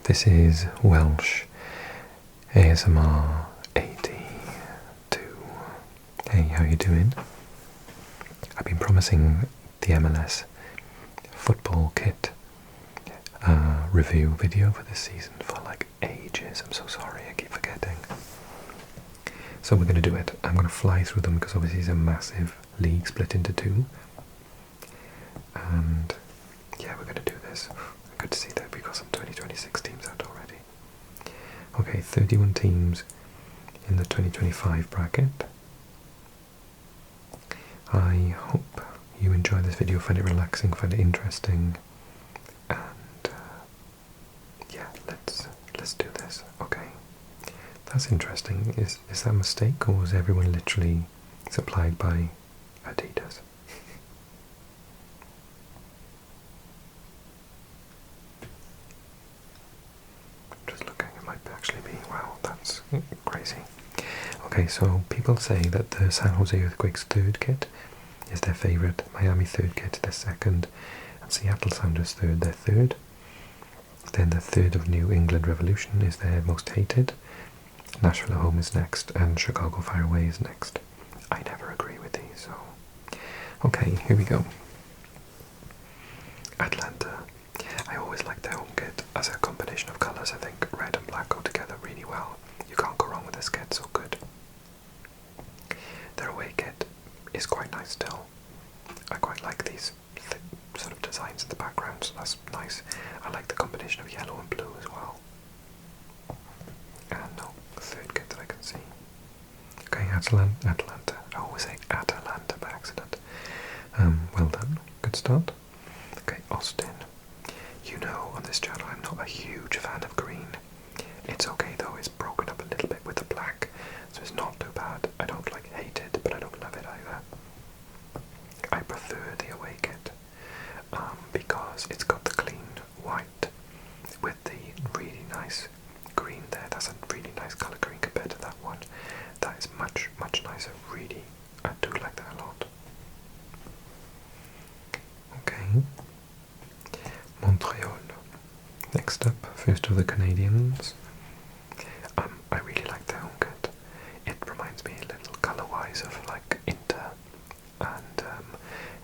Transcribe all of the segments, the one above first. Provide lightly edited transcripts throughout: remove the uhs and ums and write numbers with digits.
This is Welsh ASMR 82. Hey, how you doing? I've been promising the MLS football kit review video for this season for like ages. I'm so sorry, I keep forgetting. So we're going to do it. I'm going to fly through them because obviously it's a massive league split into two. And yeah, we're going to do this. Good to see that we've got some 2026 teams out already. Okay, 31 teams in the 2025 bracket. I hope you enjoy this video, find it relaxing, find it interesting, and yeah, let's do this. Okay, that's interesting. Is that a mistake, or was everyone literally supplied by Adidas? Just looking, it might actually be. Wow, that's crazy. Okay, so people say that the San Jose Earthquake's third kit is their favourite, Miami third kit their second, and Seattle Sounders third their third. Then the third of New England Revolution is their most hated. Nashville at home is next, and Chicago Fire away is next. I never agree with these, so... Okay, here we go. Atlanta. I always like their home kit as a combination of colours. I think red and black go together really well. You can't go wrong with this kit, so good. Their away kit is quite nice still. I quite like these sort of designs in the background, so that's nice. I like the combination of yellow and blue as well. And no, third kit that I can see. Okay, Atlanta. I always say Atalanta by accident. Well done. Good start. Okay, Austin. You know, on this channel I'm not a huge fan of green. It's okay though, it's broken up a little bit with the black, so it's not too bad. I don't like hate it, but I don't love it either. I prefer the away kit because it's got the clean white with the really nice green there. That's a really nice colour green compared to that one. That is much, much nicer. Really, I do like that a lot. Okay. Montreal. Next up, first of the Canadians. I really like their home kit. It reminds me a little colour-wise of like Inter, and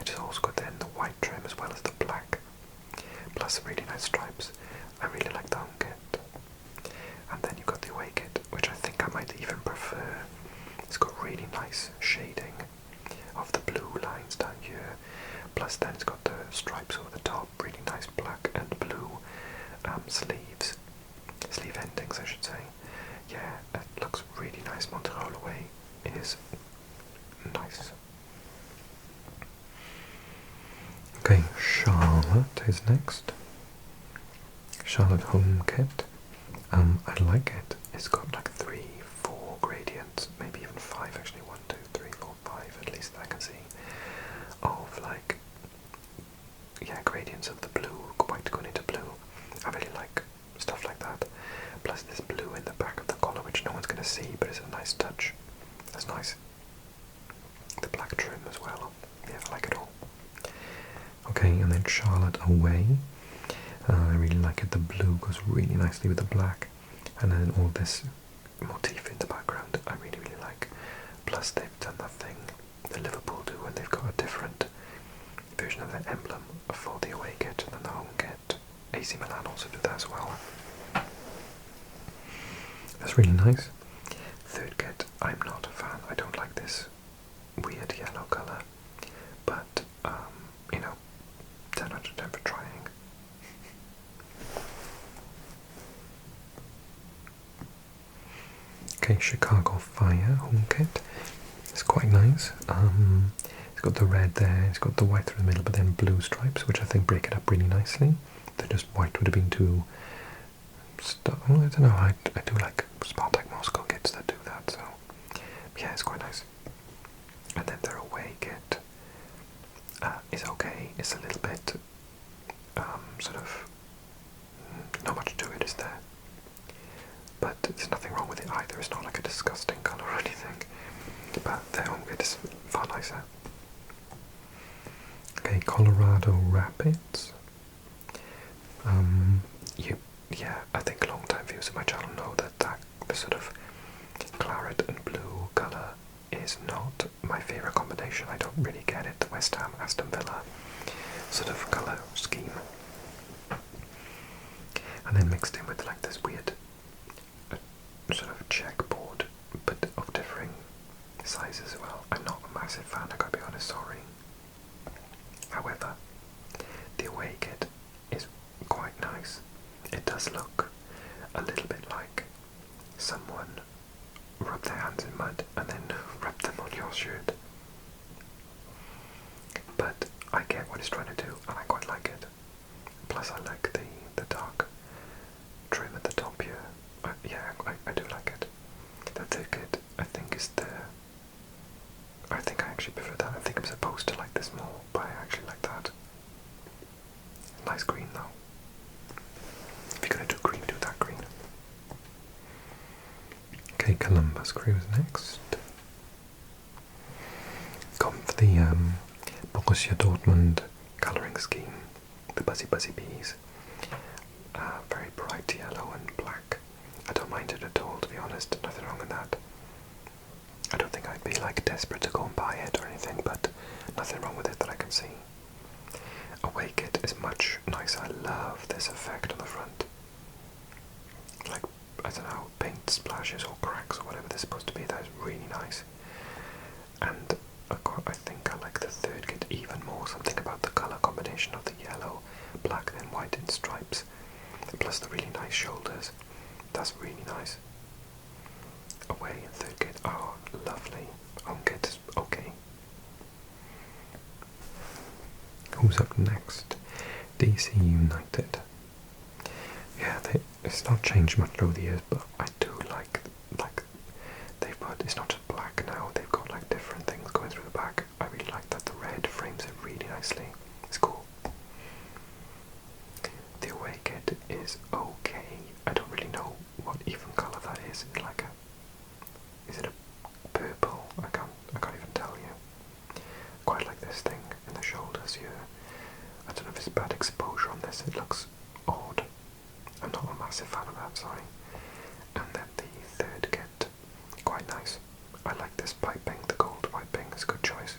it is also got then the white trim as well as the black, plus really nice stripes. I really like the home kit. And then you've got the away kit, which I think I might even prefer. It's got really nice shading of the blue lines down here, plus then it's got the stripes over the top, really nice black and blue sleeve endings I should say. Yeah, it looks really nice. Montreal away is nice. Okay, Charlotte is next. Charlotte home kit. I like it. It's got like 3, 4 gradients, maybe even 5 actually. 1, 2, 3, 4, 5 at least I can see. Of like, yeah, gradients of the blue, white going into blue. I really like stuff like that. Plus this blue in the back of the collar, which no one's going to see, but it's a nice touch. That's nice. The black trim as well. Yeah, I like it all. Okay, and then Charlotte away. I really like it. The blue goes really nicely with the black. And then all this motif in the background, I really, really like. Plus they've done that thing that Liverpool do, and they've got a different version of their emblem for the away kit than the home kit. AC Milan also do that as well. That's really nice. Third kit, I'm not a fan. I don't like this weird yellow colour, but you know, 10 out of 10 for trying. Okay, Chicago Fire home kit. It's quite nice. It's got the red there, it's got the white through the middle, but then blue stripes, which I think break it up really nicely. They're just white would have been too... I don't know, I do like Spartak Moscow kits that do that, so... yeah, it's quite nice. And then their away kit is okay. It's a little bit, sort of... not much to it, is there? But there's nothing wrong with it either. It's not like a disgusting colour or anything. But their home kit is far nicer. Okay, Colorado Rapids. Yeah, I think and then mixed in with like this weird sort of checkboard, but of differing sizes as well. I'm not a massive fan, I gotta be honest, sorry. However, the away kit is quite nice. It does look a little bit like someone rubbed their hands in mud and then rubbed them on your shirt. But I get what it's trying to do and I quite like it. Plus I like the dark trim at the top here. Yeah, I do like it. The third kit I think is I think I actually prefer that. I think I'm supposed to like this more, but I actually like that. Nice green though. If you're gonna do green, do that green. Okay, Columbus Crew is next. Gone for the Borussia Dortmund colouring scheme. The Buzzy Bees. Very bright yellow and black. I don't mind it at all, to be honest. Nothing wrong with that. I don't think I'd be like desperate to go and buy it or anything, but nothing wrong with it that I can see. Away kit is much nicer. I love this effect on the front. Like, I don't know, paint splashes or cracks or whatever they're supposed to be. That is really nice. And I think I like the third kit even more. Something about the colour combination of the yellow, black and white in stripes, plus the really nice shoulders. That's really nice. Away in third kit, oh lovely. Home kit is okay. Who's up next? DC United. Yeah, it's not changed much over the years, but I do like they've got, it's not just black now, they've got like different things going through the back. I really like that. The red frames it really nicely. It's cool. The away kit is okay. I don't really know what even colour that is. It's like is it a purple? I can't even tell you. Quite like this thing in the shoulders here. I don't know if it's bad exposure on this. It looks odd. I'm not a massive fan of that, sorry. And then the third kit, quite nice. I like this piping, the gold piping is a good choice.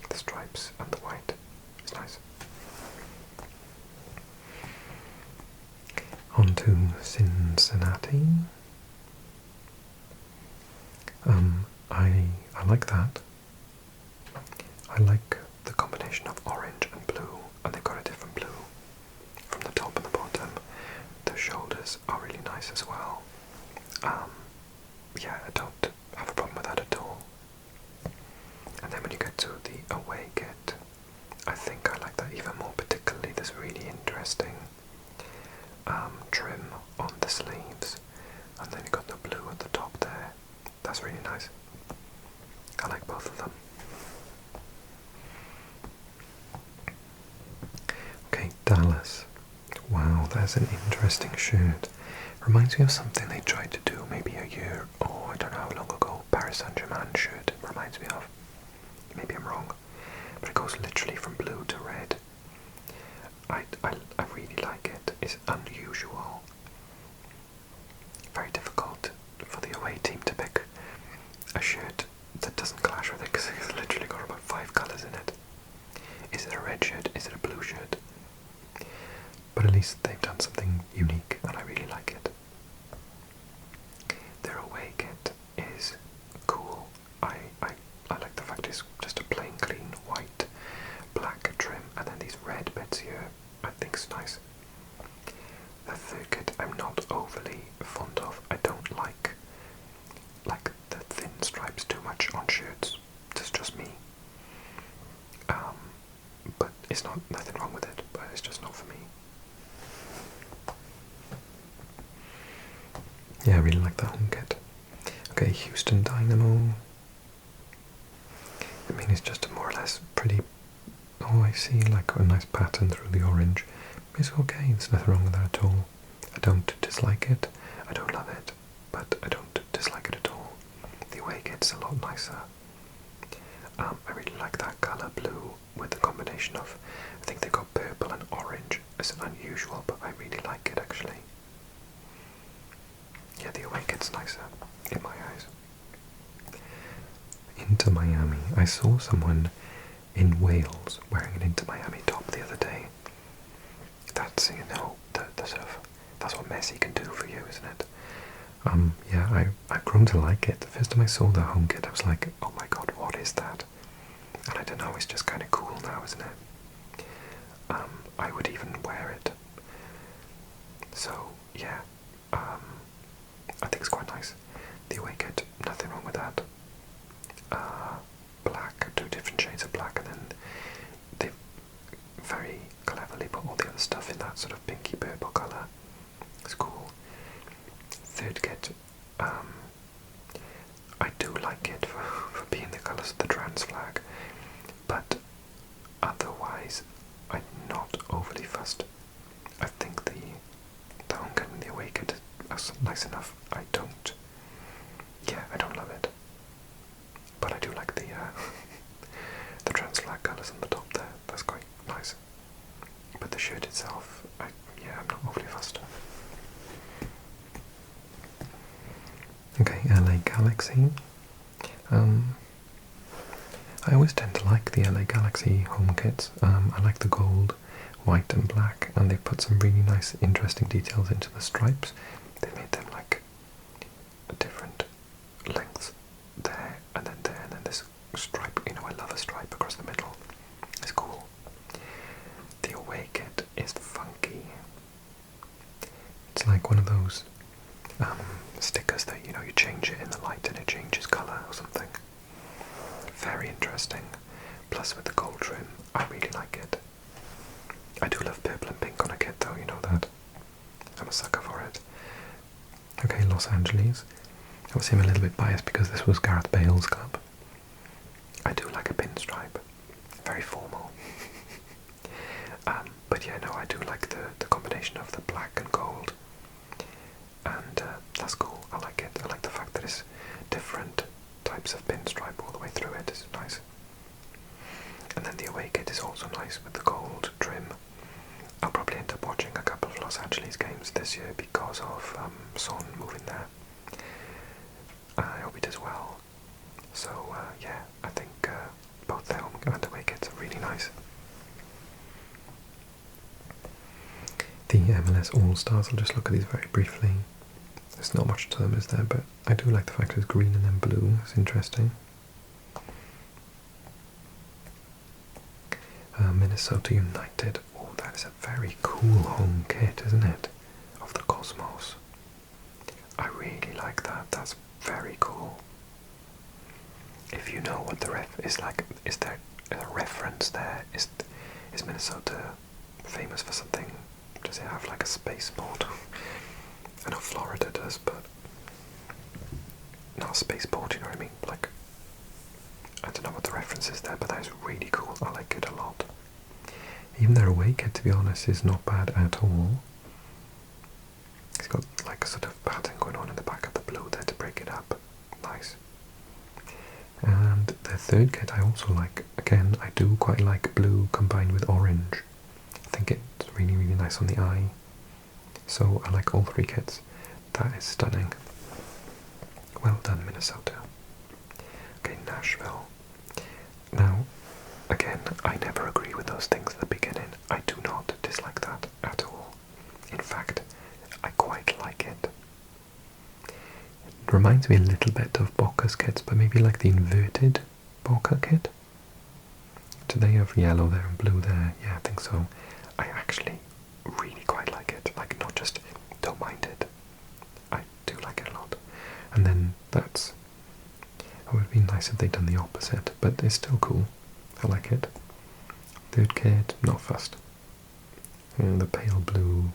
The stripes and the white is nice. On to Cincinnati. I like that. I like the combination of orange and blue, and they've got a different blue from the top and the bottom. The shoulders are really nice as well. Yeah, I don't have a problem with that at all. And then when you get to the away kit, I think I like that even more, particularly this really interesting trim on the sleeves, and then you got the blue at the top there. That's really nice. I like both of them. Okay, Dallas. Wow, that's an interesting shirt. Reminds me of something they tried to do maybe a year, or I don't know how long ago. Paris Saint-Germain shirt reminds me of. Maybe I'm wrong, but it goes literally from blue to red. I really like it. It's unusual. Very difficult for the away team to pick a shirt that doesn't clash with it, because it's literally got about 5 colours in it. Is it a red shirt? Is it a blue shirt? But at least they've done something unique, and I really like it. Their away kit is cool. I like the fact it's just a plain, clean, white, black trim, and then these red bits here, I think is nice. The third kit I'm not overly fond of. I don't like the thin stripes too much on shirts. That's just me. But it's nothing wrong with it, but it's just not for me. Yeah, I really like that home kit. Okay, Houston Dynamo. I mean, it's just a more or less pretty. Oh, I see, like a nice pattern through the orange. It's okay, there's nothing wrong with that at all. I don't dislike it. I don't love it, but I don't dislike it at all. The away kit's a lot nicer. I really like that colour blue with the combination of, I think they've got purple and orange. It's unusual, but I really like it actually. Yeah, the away kit's nicer, in my eyes. Inter Miami. I saw someone in Wales wearing an Inter Miami top the other day. That's, you know, the sort of That's what Messi can do for you, isn't it? Yeah, I've grown to like it. The first time I saw the home kit, I was like, oh my god, what is that? And I don't know, it's just kind of cool now, isn't it? I would even wear it. So, yeah, I think it's quite nice. The away kit, nothing wrong with that. Black, 2 different shades of black, and then they very cleverly put all the other stuff in that sort of pinky purple colour. It's cool. Third kit, I do like it for being the colours of the trans flag, but otherwise I'm not overly fussed. I think the home kit and the away kit are nice enough. I don't love it, but I do like the the trans flag colours on the top there. That's quite nice. But the shirt itself, I'm not overly fussed. Okay, LA Galaxy. I always tend to like the LA Galaxy home kits. I like the gold, white and black, and they've put some really nice interesting details into the stripes. They made them like different lengths there and then this stripe. You know, I love a stripe across the middle. It's cool. The away kit is funky. It's like one of those stickers that, you know, you change it in the light and it changes colour or something. Very interesting. Plus with the gold trim, I really like it. I do love purple and pink on a kit though, you know that. I'm a sucker for it. Okay, Los Angeles. Obviously I'm a little bit biased because this was Gareth Bale's club. I do like a pinstripe. Very formal. But yeah, no, I do like the combination of the black and gold. And that's cool. I like it. I like the fact that it's different types of pinstripe all the way through it. It's nice. And then the away kit is also nice with the gold trim. I'll probably end up watching a couple of Los Angeles games this year because of Son moving there. I hope he does well. So yeah, I think both the home and away kits are really nice. The MLS All-Stars, I'll just look at these very briefly. There's not much to them, is there? But I do like the fact it's green and then blue. It's interesting. Minnesota United. Oh, that is a very cool home kit, isn't it? Of the Cosmos. I really like that. That's very cool. If you know what the ref is like, is there a reference there? Is Minnesota famous for something? Does it have like a spaceport? I know Florida does, but not a spaceport, you know what I mean? Like, I don't know what the reference is there, but that is really cool. I like it a lot. Even their away kit, to be honest, is not bad at all. It's got like a sort of pattern going on in the back of the blue there to break it up. Nice. And the third kit I also like. Again, I do quite like blue combined with orange. I think it's really, really nice on the eye. So I like all 3 kits. That is stunning. Well done, Minnesota. Okay, Nashville. Now, again, I never agree with those things at the beginning. I do not dislike that at all. In fact, I quite like it. It reminds me a little bit of Boca's kits, but maybe like the inverted Boca kit. Do they have yellow there and blue there? Yeah, I think so. I actually really quite like it. Like, not just don't mind it. I do like it a lot. And then it would be nice if they'd done the opposite, but it's still cool. I like it. Third kit, not fussed. The pale blue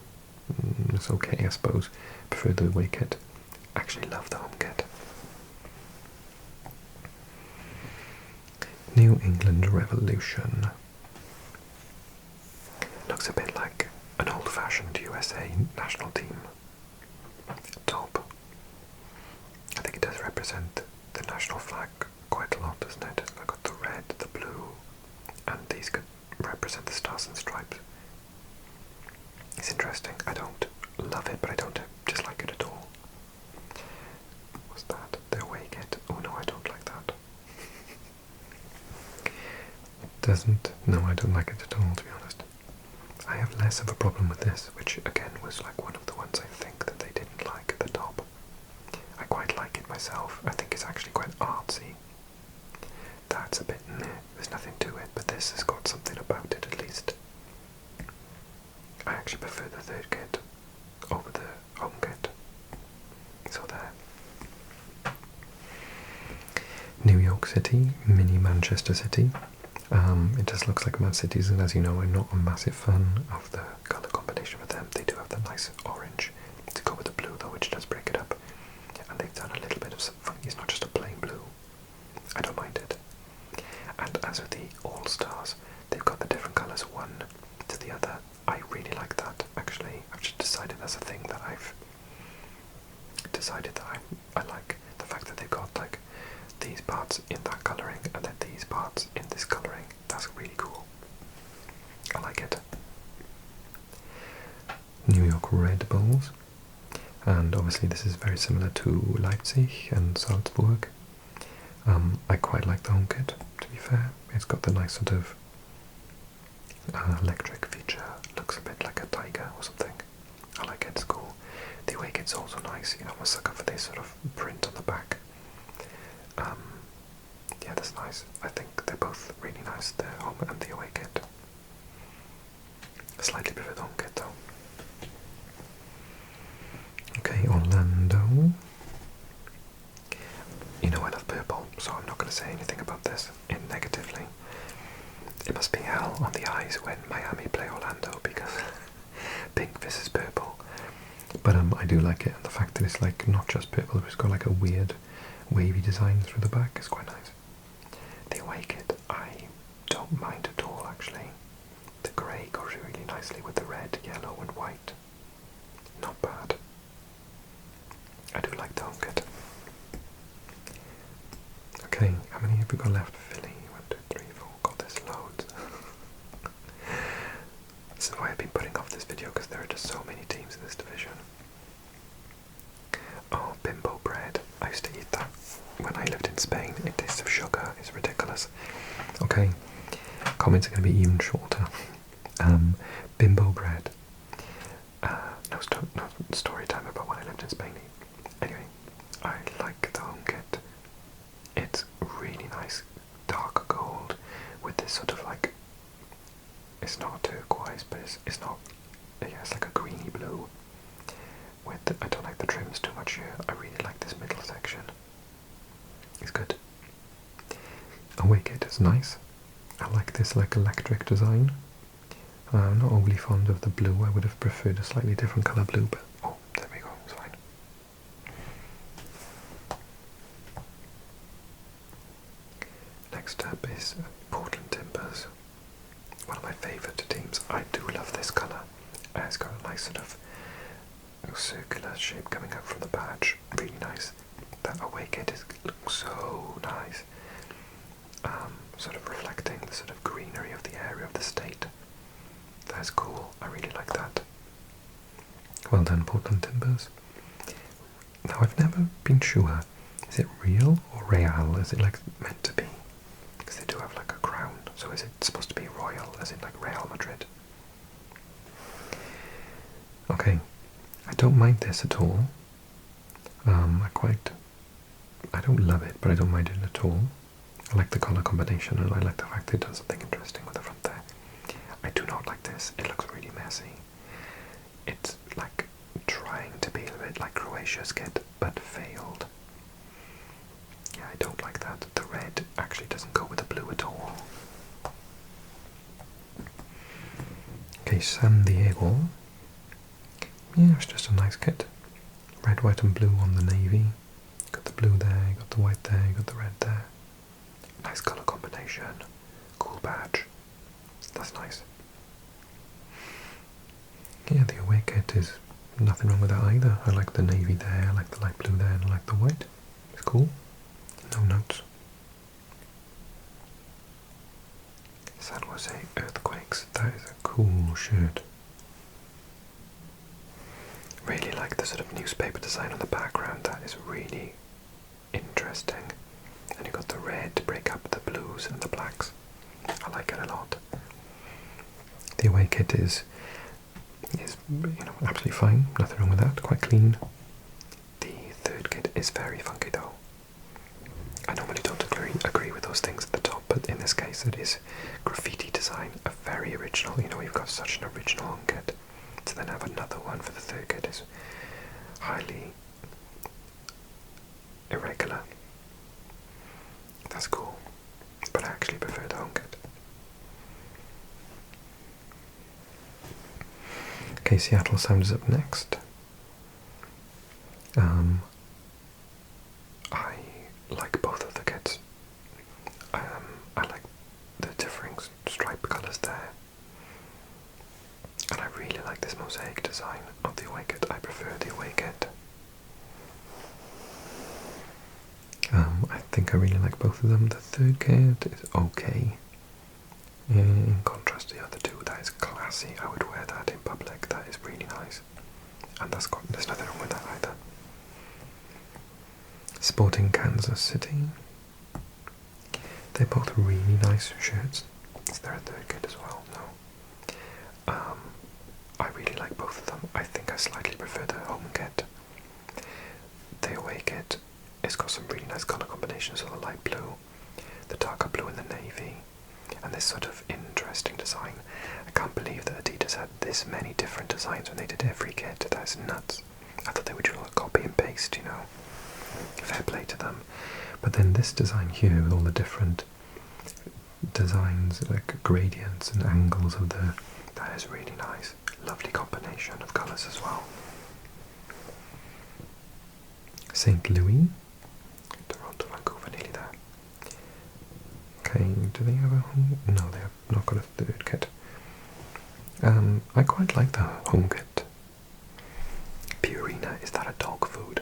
is okay, I suppose. Prefer the away kit. Actually love the home kit. New England Revolution. Looks a bit like an old-fashioned USA national team top. I think it does represent the national flag quite a lot, doesn't it? I've got the red, the blue, and these could represent the stars and stripes. It's interesting. I don't love it, but I don't dislike it at all. What's that? The away kit. Oh no, I don't like that. No, I don't like it at all, to be honest. I have less of a problem with this, which again was like one of the ones third kit over the home kit. So there. New York City, mini Manchester City. It just looks like Man City's, and as you know, I'm not a massive fan of the colour combination with them. They do have the nice orange to go with the blue though, which does break it up. And they've done a little bit of something. It's not just a plain blue. I don't mind it. And as with the All-Stars, they've got the different colours one to the other. I really like that, actually. I've just decided that's a thing that I've decided that I like. The fact that they've got like these parts in that colouring and then these parts in this colouring. That's really cool. I like it. New York Red Bulls. And obviously this is very similar to Leipzig and Salzburg. I quite like the home kit, to be fair. It's got the nice sort of electric feature. Looks a bit like a tiger or something. I like it, it's cool. The away kit's also nice, you know, I'm a sucker for this sort of print on the back. Yeah, that's nice. I think they're both really nice, the home and the away kit. Slightly prefer the home kit though. Okay, Orlando. You know I love purple, so I'm not going to say anything about this negatively. It must be hell on the eyes when Miami play Orlando because pink versus purple. But I do like it, and the fact that it's like not just purple, it's got like a weird wavy design through the back is quite nice. The away kit, I don't mind at all actually. The grey goes really nicely with the red, yellow and white. Not bad. I do like the home kit. Okay, how many have we got left? Philly, 1, 2, 3, 4, God, there's loads. This is why I've been putting off this video, because there are just so many teams in this division. Oh, bimbo bread. I used to eat that when I lived in Spain. It tastes of sugar, it's ridiculous. Okay, comments are going to be even shorter. Bimbo bread. No story time about when I lived in Spain. Anyway, I like the home kit. It's really nice, dark gold with this sort of like, it's not turquoise, but it's not, yeah, it's like a greeny blue. I don't like the trims too much here. I really like this middle section. It's good. Away kit is nice. I like this like electric design. I'm not overly fond of the blue. I would have preferred a slightly different colour blue, but oh, there we go, it's fine. Next up is Portland Timbers. One of my favourite teams. I do love this colour. It's got a nice sort of circular shape coming out from the badge. Really nice. That away kit looks so nice. Sort of reflecting the sort of greenery of the area of the state. That's cool. I really like that. Well done, Portland Timbers. Now I've never been sure. Is it real or real? Is it like meant to be? Because they do have like a crown. So is it supposed to be royal, as in like Real Madrid? Okay. I don't mind this at all. I don't love it, but I don't mind it at all. I like the colour combination, and I like the fact they've done something interesting with the front there. I do not like this. It looks really messy. It's like trying to be a bit like Croatia's kit, but failed. Yeah, I don't like that. The red actually doesn't go with the blue at all. Okay, San Diego. Yeah, it's just a nice kit. Red, white and blue on the navy. Got the blue there, got the white there, got the red there. Nice colour combination. Cool badge. That's nice. Yeah, the away kit is nothing wrong with that either. I like the navy there, I like the light blue there, and I like the white. It's cool. No notes. San Jose Earthquakes. That is a cool shirt. Really like the sort of newspaper design on the background. That is really interesting. And you've got the red to break up the blues and the blacks. I like it a lot. The away kit is absolutely fine. Nothing wrong with that. Quite clean. The third kit is very funky though. I normally don't agree with those things at the top, but in this case it is graffiti design, a very original. You know, we've got such an original home kit. It's and then have another one for the third kit is highly irregular. That's cool, but I actually prefer the home kit. Okay, Seattle Sounders up next. I like both of the kits. I like the differing stripe colours there. And I really like this mosaic design of the away kit. I prefer the away kit. I think I really like both of them. The third kit is okay. In contrast to the other two, that is classy. I would wear that in public. That is really nice. And there's nothing wrong with that either. Sporting Kansas City. They're both really nice shirts. Is there a third kit as well? No. I really like both of them. I think I slightly prefer the home kit. The away kit, it's got some really nice colour combinations of the light blue, the darker blue and the navy, and this sort of interesting design. I can't believe that Adidas had this many different designs when they did every kit. That's nuts. I thought they would do a copy and paste, you know. Fair play to them. But then this design here with all the different designs, like gradients and angles of that is really nice. Lovely combination of colours as well. St. Louis, Toronto, Vancouver, nearly there. Okay, do they have a home? No, they have not got a third kit. I quite like the home kit. Purina, is that a dog food?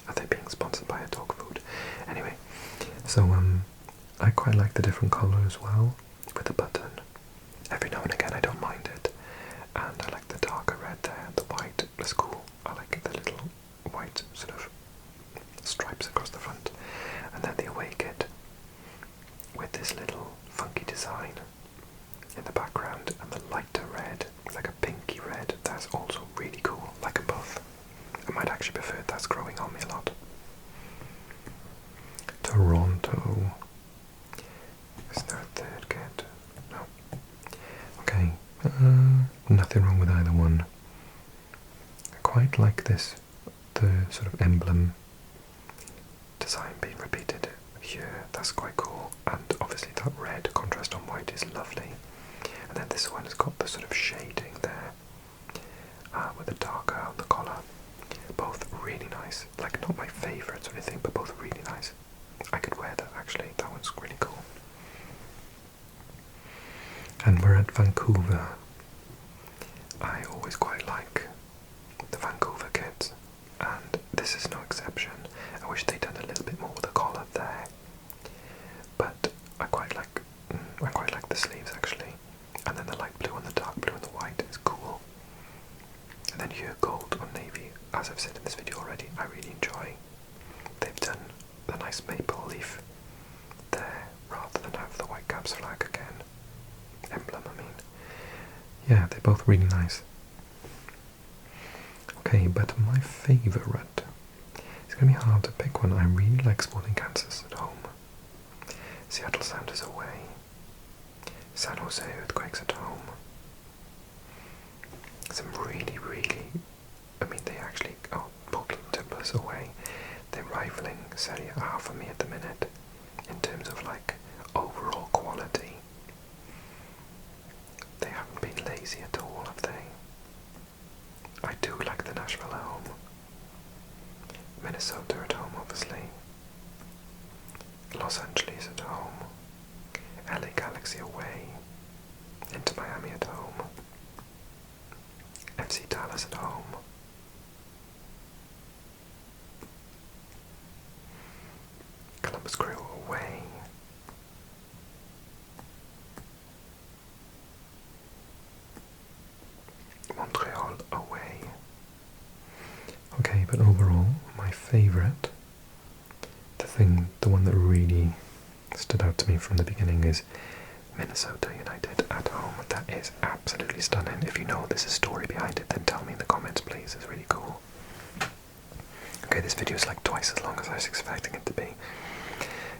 Are they being sponsored by a dog food? Anyway, so I quite like the different colour as well with the button. Every now and again I don't mind it. And I like the darker red there, the white, that's cool. I like the little white sort of stripes across the front. And then the away kit with this little funky design in the background and the lighter red, like a pinky red, that's also really cool. I like them both. I might actually prefer it. That's growing on me a lot. Toronto. Is there a third kit? No. Okay. Nothing wrong with either one. I quite like this, the sort of emblem design being repeated here. That's quite cool. And obviously that red contrast on white is lovely. And then this one has got the sort of shading there with the darker on the collar. Both really nice. Like, not my favourites or anything, but both really nice. I could wear that actually. That one's really cool. And we're at Vancouver. I always quite like the Vancouver kits, and this is no exception. I wish they'd done a little bit more with the collar there, but I quite like the sleeves actually. And then the light blue and the dark blue and the white is cool. And then here gold or navy, as I've said in this video already, I really enjoy. They've done the nice maple leaf there rather than have the White Caps flag again. Emblem, I mean. Yeah, they're both really nice. Okay, but my favourite, it's going to be hard to pick one. I really like Sporting Kansas at home. Seattle Sounders away. San Jose Earthquakes at home. Some really, I mean, they actually, Portland Timbers away. They're rivaling Serie A for me at the minute in terms of like overall quality. They haven't been lazy at all, have they? I do like the Nashville at home. Minnesota at home, obviously. Los Angeles at home. LA Galaxy away. Inter Miami at home. FC Dallas at home. Columbus Crew away. Montreal away. Okay, but overall, my favourite, the one that really stood out to me from the beginning is Minnesota United at home. That is absolutely stunning. If you know there's a story behind it, then tell me in the comments, please. It's really cool. Okay, this video is like twice as long as I was expecting it to be.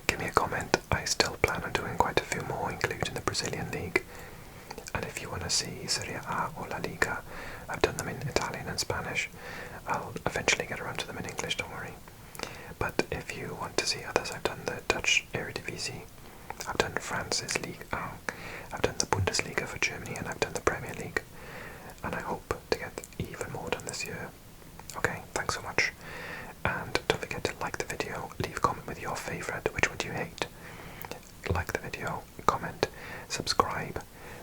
Give me a comment. I still plan on doing quite a few more, including the Brazilian League. And if you want to see Serie A or La Liga, I've done them in Italian and Spanish. I'll eventually get around to them in English, don't worry. But if you want to see others, I've done the Dutch Eredivisie, I've done France's League 1, I've done the Bundesliga for Germany, and I've done the Premier League. And I hope to get even more done this year. Okay, thanks so much. And don't forget to like the video, leave a comment with your favourite, which one do you hate? Like the video, comment, subscribe,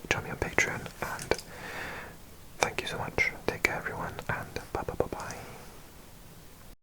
join me on Patreon, and thank you so much. Take care everyone,